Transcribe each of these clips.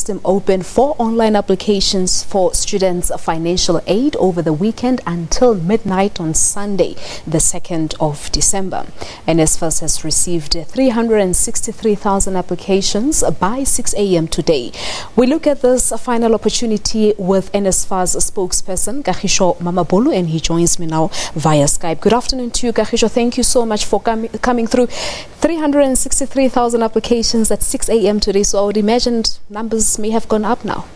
system open for online applications for students' financial aid over the weekend until midnight on Sunday, the 2nd of December. NSFAS has received 363,000 applications by 6 a.m. today. We look at this final opportunity with NSFAS spokesperson Kagiso Mamabolo, and he joins me now via Skype. Good afternoon to you, Kagiso. Thank you so much for coming through. 363,000 applications at 6 a.m. today, so I would imagine numbers may have gone up now.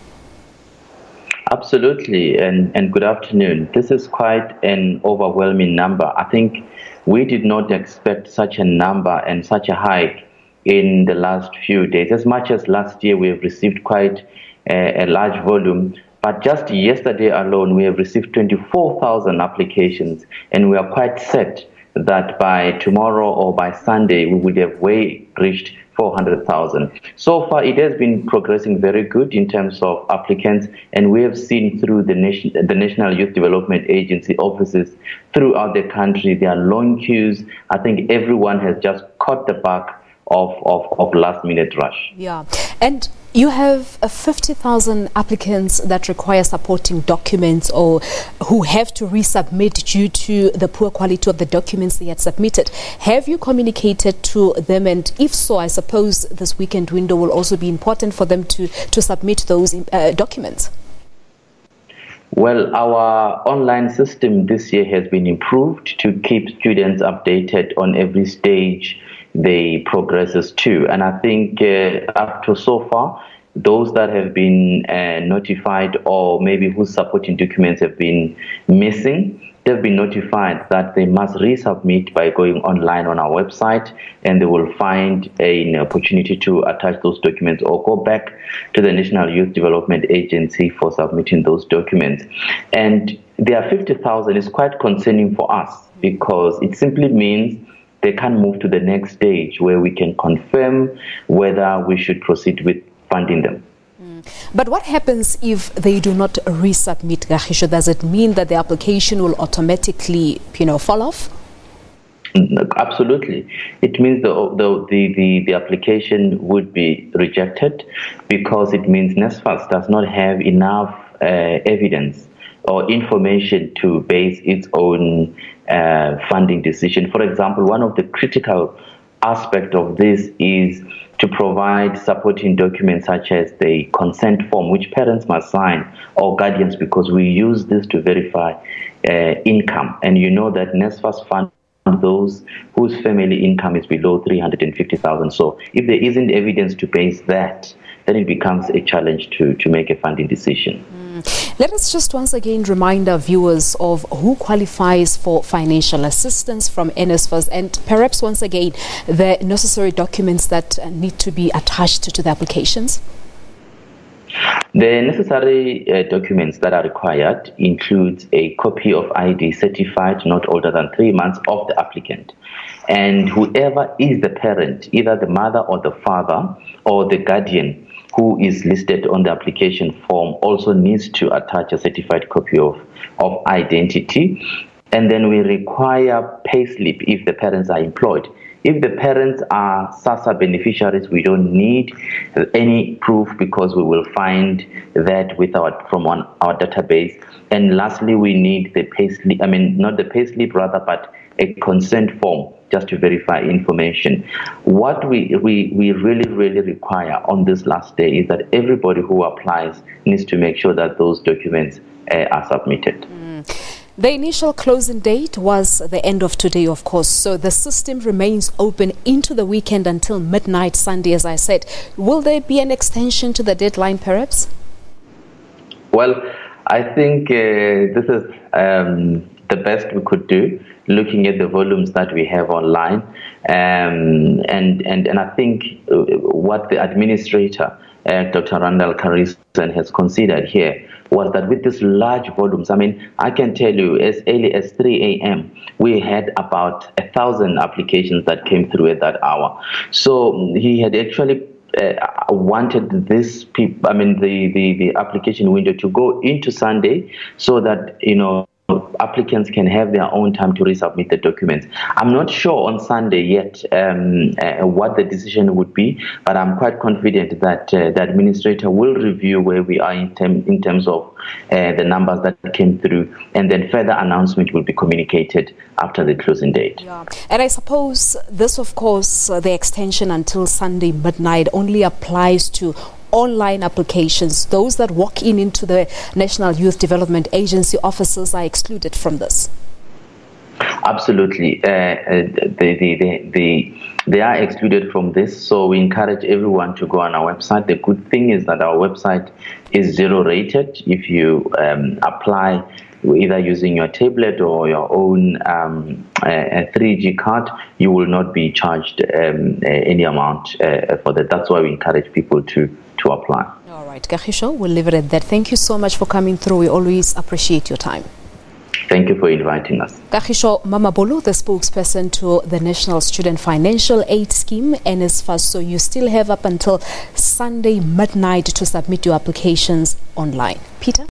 Absolutely, and good afternoon. This is quite an overwhelming number. I think we did not expect such a number and such a hike in the last few days. As much as last year, we have received quite a large volume. But just yesterday alone, we have received 24,000 applications, and we are quite set that by tomorrow or by Sunday, we would have reached 400,000. So far, it has been progressing very good in terms of applicants, and we have seen through the National Youth Development Agency offices throughout the country, there are long queues. I think everyone has just caught the back of last-minute rush. Yeah, and you have 50,000 applicants that require supporting documents or who have to resubmit due to the poor quality of the documents they had submitted. Have you communicated to them? And if so, I suppose this weekend window will also be important for them to submit those documents. Well, our online system this year has been improved to keep students updated on every stage they progresses to. And I think up to so far, those that have been notified or maybe whose supporting documents have been missing, they've been notified that they must resubmit by going online on our website, and they will find an opportunity to attach those documents or go back to the National Youth Development Agency for submitting those documents. And there are 50,000 is quite concerning for us because it simply means they can move to the next stage where we can confirm whether we should proceed with funding them. But what happens if they do not resubmit, Kagiso? Does it mean that the application will automatically, fall off? Absolutely. It means the application would be rejected because it means NSFAS does not have enough evidence or information to base its own funding decision. For example, one of the critical aspects of this is to provide supporting documents such as the consent form, which parents must sign, or guardians, because we use this to verify income. And you know that NSFAS fund those whose family income is below 350,000. So if there isn't evidence to base that, then it becomes a challenge to make a funding decision. Let us just once again remind our viewers of who qualifies for financial assistance from NSFAS, and perhaps once again the necessary documents that need to be attached to the applications. The necessary documents that are required includes a copy of ID certified not older than 3 months of the applicant. And whoever is the parent, either the mother or the father or the guardian who is listed on the application form, also needs to attach a certified copy of identity. And then we require payslip if the parents are employed. If the parents are SASSA beneficiaries, we don't need any proof because we will find that from our database. And lastly, we need the payslip, not the payslip rather, but a consent form just to verify information. What we really require on this last day is that everybody who applies needs to make sure that those documents are submitted. The initial closing date was the end of today, of course, so the system remains open into the weekend until midnight Sunday, as I said. Will there be an extension to the deadline, perhaps? Well, I think this is the best we could do, looking at the volumes that we have online. And I think what the administrator, Dr. Randall Carrison, has considered here was that with these large volumes, I can tell you as early as 3 a.m., we had about 1,000 applications that came through at that hour. So he had actually wanted this, the application window to go into Sunday so that, applicants can have their own time to resubmit the documents. I'm not sure on Sunday yet what the decision would be, but I'm quite confident that the administrator will review where we are in terms of the numbers that came through, and then further announcement will be communicated after the closing date. Yeah. And I suppose this, of course, the extension until Sunday midnight only applies to online applications. Those that walk into the National Youth Development Agency offices are excluded from this. Absolutely. They are excluded from this, so we encourage everyone to go on our website. The good thing is that our website is 0 rated. If you apply either using your tablet or your own 3G card, you will not be charged any amount for that. That's why we encourage people to apply. All right, Kagiso, we'll leave it at that. Thank you so much for coming through. We always appreciate your time. Thank you for inviting us. Kagiso Mamabolo, the spokesperson to the National Student Financial Aid Scheme, NSFAS. So you still have up until Sunday midnight to submit your applications online. Peter?